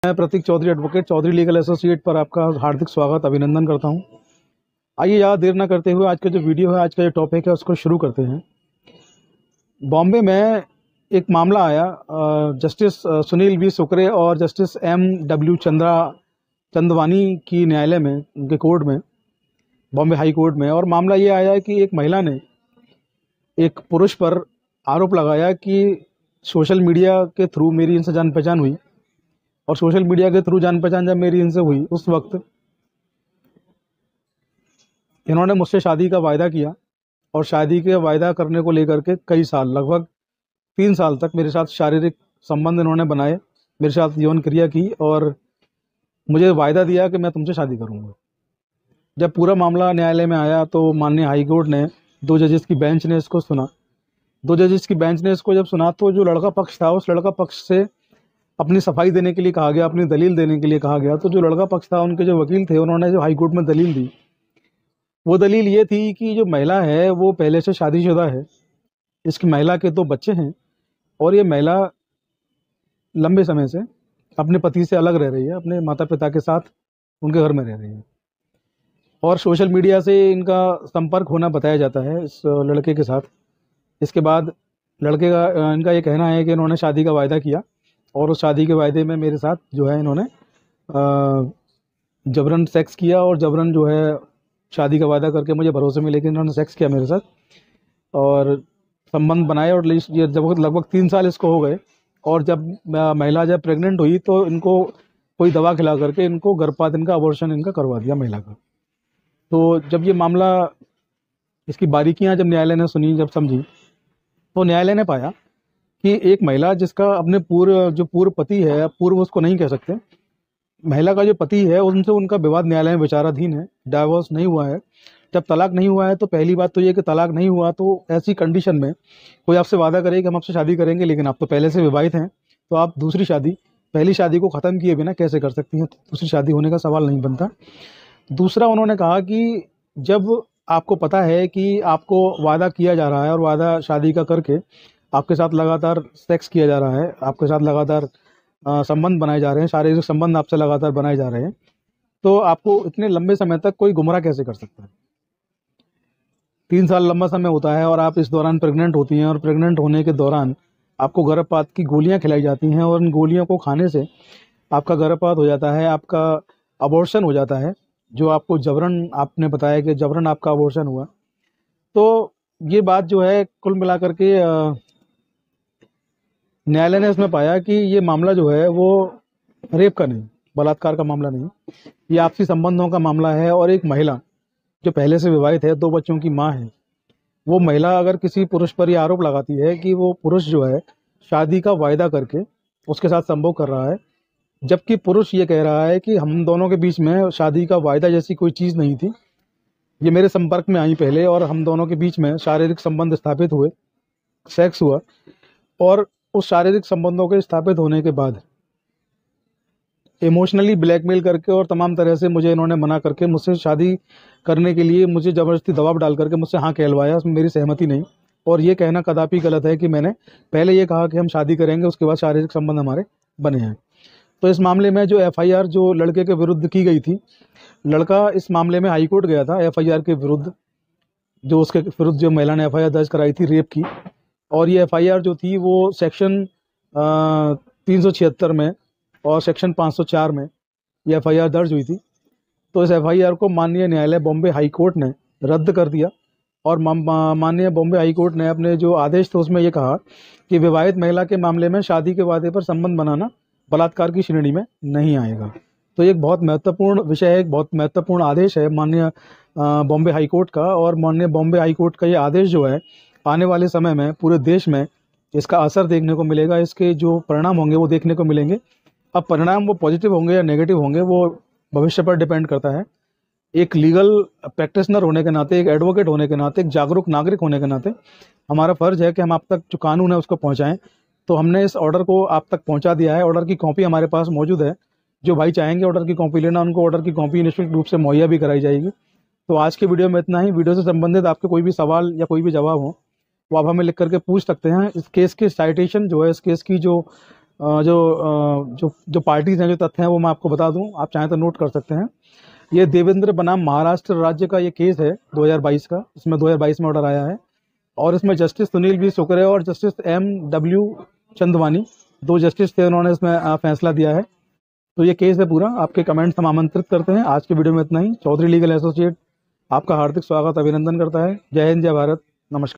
मैं Prateek Chaudhary advocate Chaudhary legal associate पर आपका हार्दिक स्वागत अभिनंदन करता हूं। आइए ज़्यादा देर ना करते हुए आज का जो वीडियो है, आज का जो टॉपिक है, उसको शुरू करते हैं। बॉम्बे में एक मामला आया जस्टिस सुनील वी सुकरे और जस्टिस M.W. चंदवानी की न्यायालय में, उनके कोर्ट में, बॉम्बे हाई कोर्ट में। और मामला ये आया है कि एक महिला ने एक पुरुष पर आरोप लगाया कि सोशल मीडिया के थ्रू मेरी इनसे जान पहचान हुई, और सोशल मीडिया के थ्रू जान पहचान जब मेरी इनसे हुई, उस वक्त इन्होंने मुझसे शादी का वायदा किया, और शादी के वायदा करने को लेकर के कई साल, लगभग 3 साल तक मेरे साथ शारीरिक संबंध इन्होंने बनाए, मेरे साथ यौन क्रिया की, और मुझे वायदा दिया कि मैं तुमसे शादी करूंगा। जब पूरा मामला न्यायालय में आया तो माननीय हाई कोर्ट ने 2 जजेस की बेंच ने इसको सुना। 2 जजेस की बेंच ने इसको जब सुना तो जो लड़का पक्ष था, उस लड़का पक्ष से अपनी सफाई देने के लिए कहा गया, अपनी दलील देने के लिए कहा गया। तो जो लड़का पक्ष था, उनके जो वकील थे, उन्होंने जो हाई कोर्ट में दलील दी, वो दलील ये थी कि जो महिला है वो पहले से शादीशुदा है, इसकी महिला के 2 बच्चे हैं, और ये महिला लंबे समय से अपने पति से अलग रह रही है, अपने माता पिता के साथ उनके घर में रह रही है, और सोशल मीडिया से इनका संपर्क होना बताया जाता है इस लड़के के साथ। इसके बाद लड़के का, इनका ये कहना है कि इन्होंने शादी का वायदा किया, और उस शादी के वायदे में मेरे साथ जो है इन्होंने जबरन सेक्स किया, और जबरन जो है शादी का वायदा करके मुझे भरोसे में लेके इन्होंने सेक्स किया मेरे साथ, और संबंध बनाए। और ये जब लगभग 3 साल इसको हो गए, और जब महिला जब प्रेग्नेंट हुई तो इनको कोई दवा खिला करके इनको गर्भपात, इनका अबॉर्शन इनका करवा दिया महिला का। तो जब ये मामला, इसकी बारीकियां जब न्यायालय ने सुनी, जब समझी, तो न्यायालय ने पाया कि एक महिला जिसका अपने पूर्व पति है, पूर्व उसको नहीं कह सकते, महिला का जो पति है उनसे उनका विवाद न्यायालय में विचाराधीन है, डाइवोर्स नहीं हुआ है। जब तलाक नहीं हुआ है तो पहली बात तो ये कि तलाक नहीं हुआ तो ऐसी कंडीशन में कोई आपसे वादा करे कि हम आपसे शादी करेंगे, लेकिन आप तो पहले से विवाहित हैं, तो आप दूसरी शादी, पहली शादी को ख़त्म किए बिना कैसे कर सकती हैं? तो दूसरी शादी होने का सवाल नहीं बनता। दूसरा, उन्होंने कहा कि जब आपको पता है कि आपको वादा किया जा रहा है, और वादा शादी का करके आपके साथ लगातार सेक्स किया जा रहा है, आपके साथ लगातार संबंध बनाए जा रहे हैं, शारीरिक संबंध आपसे लगातार बनाए जा रहे हैं, तो आपको इतने लंबे समय तक कोई गुमराह कैसे कर सकता है? 3 साल लंबा समय होता है, और आप इस दौरान प्रेग्नेंट होती हैं, और प्रेग्नेंट होने के दौरान आपको गर्भपात की गोलियां खिलाई जाती हैं, और उन गोलियों को खाने से आपका गर्भपात हो जाता है, आपका अबॉर्शन हो जाता है, जो आपको जबरन, आपने बताया कि जबरन आपका अबॉर्शन हुआ। तो ये बात जो है कुल मिलाकर के न्यायालय ने इसमें पाया कि ये मामला जो है वो रेप का नहीं, बलात्कार का मामला नहीं, ये आपसी संबंधों का मामला है। और एक महिला जो पहले से विवाहित है, 2 बच्चों की माँ है, वो महिला अगर किसी पुरुष पर ये आरोप लगाती है कि वो पुरुष जो है शादी का वायदा करके उसके साथ संभोग कर रहा है, जबकि पुरुष ये कह रहा है कि हम दोनों के बीच में शादी का वायदा जैसी कोई चीज़ नहीं थी, ये मेरे संपर्क में आई पहले, और हम दोनों के बीच में शारीरिक संबंध स्थापित हुए, सेक्स हुआ, और उस शारीरिक संबंधों के स्थापित होने के बाद इमोशनली ब्लैकमेल करके और तमाम तरह से मुझे इन्होंने मना करके मुझसे शादी करने के लिए मुझे ज़बरदस्ती दबाव डाल करके मुझसे हाँ कहलवाया, उसमें मेरी सहमति नहीं। और ये कहना कदापि गलत है कि मैंने पहले ये कहा कि हम शादी करेंगे, उसके बाद शारीरिक संबंध हमारे बने हैं। तो इस मामले में जो FIR जो लड़के के विरुद्ध की गई थी, लड़का इस मामले में हाईकोर्ट गया था FIR के विरुद्ध, जो उसके विरुद्ध जो महिला ने FIR दर्ज कराई थी रेप की, और ये FIR जो थी वो सेक्शन 376 में और सेक्शन 504 में ये FIR दर्ज हुई थी। तो इस FIR को माननीय न्यायालय बॉम्बे हाई कोर्ट ने रद्द कर दिया, और माननीय बॉम्बे हाई कोर्ट ने अपने जो आदेश थे उसमें ये कहा कि विवाहित महिला के मामले में शादी के वादे पर संबंध बनाना बलात्कार की श्रेणी में नहीं आएगा। तो एक बहुत महत्वपूर्ण विषय है, एक बहुत महत्वपूर्ण आदेश है माननीय बॉम्बे हाई कोर्ट का। और माननीय बॉम्बे हाई कोर्ट का ये आदेश जो है आने वाले समय में पूरे देश में इसका असर देखने को मिलेगा, इसके जो परिणाम होंगे वो देखने को मिलेंगे। अब परिणाम वो पॉजिटिव होंगे या नेगेटिव होंगे वो भविष्य पर डिपेंड करता है। एक लीगल प्रैक्टिशनर होने के नाते, एक एडवोकेट होने के नाते, एक जागरूक नागरिक होने के नाते हमारा फ़र्ज़ है कि हम आप तक जो कानून है उसको पहुंचाएं। तो हमने इस ऑर्डर को आप तक पहुंचा दिया है। ऑर्डर की कॉपी हमारे पास मौजूद है, जो भाई चाहेंगे ऑर्डर की कॉपी लेना, उनको ऑर्डर की कॉपी निःशुल्क रूप से मुहैया भी कराई जाएगी। तो आज के वीडियो में इतना ही। वीडियो से संबंधित आपके कोई भी सवाल या कोई भी जवाब हो वो आप हमें लिख करके पूछ सकते हैं। इस केस की साइटेशन जो है, इस केस की जो जो पार्टीज हैं, जो तथ्य हैं, वो मैं आपको बता दूं, आप चाहें तो नोट कर सकते हैं। ये देवेंद्र बनाम महाराष्ट्र राज्य का ये केस है 2022 का। इसमें 2022 में ऑर्डर आया है और इसमें जस्टिस सुनील बी सुकरे और जस्टिस M.W. चंदवानी, 2 जस्टिस थे, उन्होंने इसमें फैसला दिया है। तो ये केस है पूरा। आपके कमेंट्स हम आमंत्रित करते हैं। आज की वीडियो में इतना ही। चौधरी लीगल एसोसिएट आपका हार्दिक स्वागत, अभिनंदन करता है। जय हिंद, जय भारत, नमस्कार।